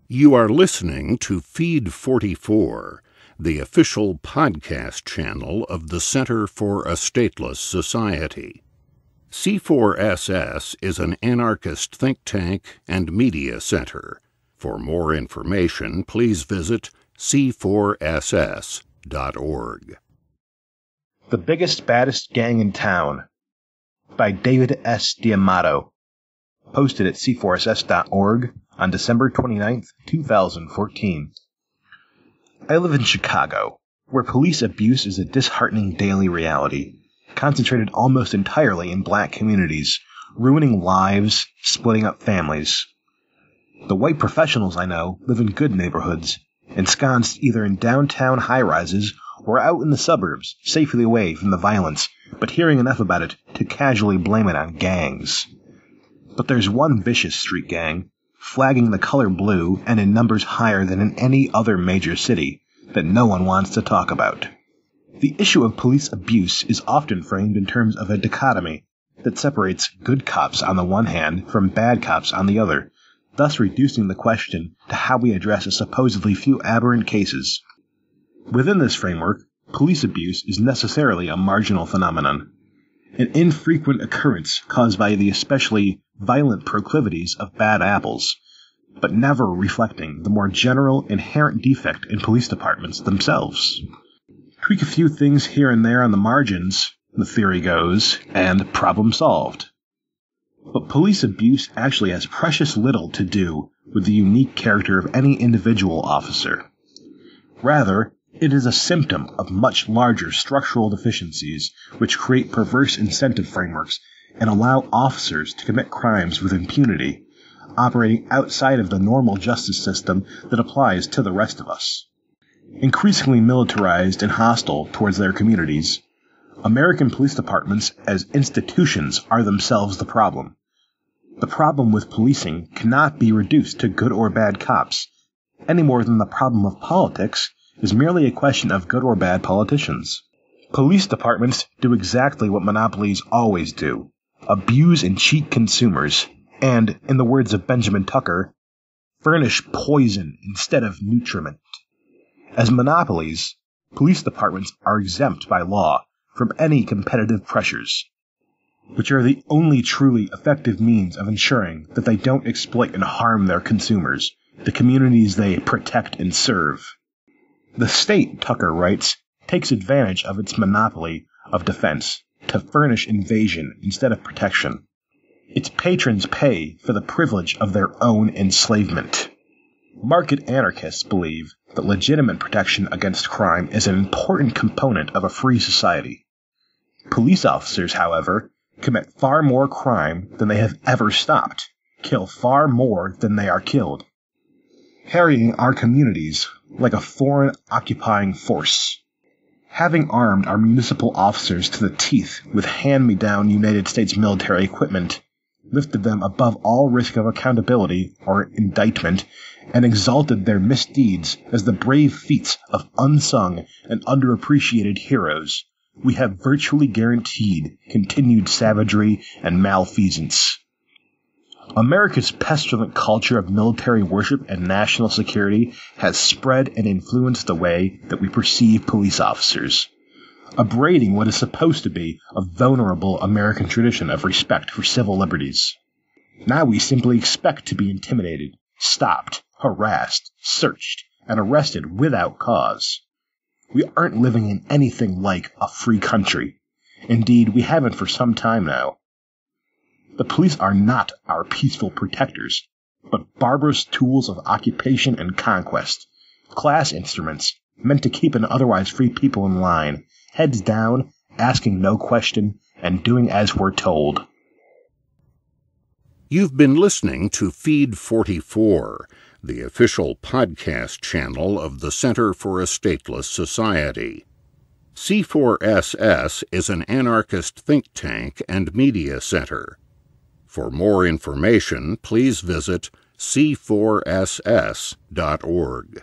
You are listening to Feed 44, the official podcast channel of the Center for a Stateless Society. C4SS is an anarchist think tank and media center. For more information, please visit c4ss.org. The Biggest, Baddest Gang in Town by David S. D'Amato. Posted at c4ss.org on December 29th, 2014. I live in Chicago, where police abuse is a disheartening daily reality, concentrated almost entirely in black communities, ruining lives, splitting up families. The white professionals I know live in good neighborhoods, ensconced either in downtown high-rises or out in the suburbs, safely away from the violence, but hearing enough about it to casually blame it on gangs. But there's one vicious street gang, flagging the color blue and in numbers higher than in any other major city, that no one wants to talk about. The issue of police abuse is often framed in terms of a dichotomy that separates good cops on the one hand from bad cops on the other, thus reducing the question to how we address a supposedly few aberrant cases. Within this framework, police abuse is necessarily a marginal phenomenon, an infrequent occurrence caused by the especially violent proclivities of bad apples, but never reflecting the more general inherent defect in police departments themselves. Tweak a few things here and there on the margins, the theory goes, and problem solved. But police abuse actually has precious little to do with the unique character of any individual officer. Rather, it is a symptom of much larger structural deficiencies which create perverse incentive frameworks and allow officers to commit crimes with impunity, operating outside of the normal justice system that applies to the rest of us. Increasingly militarized and hostile towards their communities, American police departments as institutions are themselves the problem. The problem with policing cannot be reduced to good or bad cops, any more than the problem of politics is merely a question of good or bad politicians. Police departments do exactly what monopolies always do: abuse and cheat consumers, and, in the words of Benjamin Tucker, furnish poison instead of nutriment. As monopolies, police departments are exempt by law from any competitive pressures, which are the only truly effective means of ensuring that they don't exploit and harm their consumers, the communities they protect and serve. The state, Tucker writes, takes advantage of its monopoly of defense to furnish invasion instead of protection. Its patrons pay for the privilege of their own enslavement. Market anarchists believe that legitimate protection against crime is an important component of a free society. Police officers, however, commit far more crime than they have ever stopped, kill far more than they are killed, harrying our communities like a foreign occupying force. Having armed our municipal officers to the teeth with hand-me-down United States military equipment, lifted them above all risk of accountability or indictment, and exalted their misdeeds as the brave feats of unsung and underappreciated heroes, we have virtually guaranteed continued savagery and malfeasance. America's pestilent culture of military worship and national security has spread and influenced the way that we perceive police officers, abrading what is supposed to be a vulnerable American tradition of respect for civil liberties. Now we simply expect to be intimidated, stopped, harassed, searched, and arrested without cause. We aren't living in anything like a free country. Indeed, we haven't for some time now. The police are not our peaceful protectors, but barbarous tools of occupation and conquest, class instruments meant to keep an otherwise free people in line, heads down, asking no question, and doing as we're told. You've been listening to Feed 44, the official podcast channel of the Center for a Stateless Society. C4SS is an anarchist think tank and media center. For more information, please visit c4ss.org.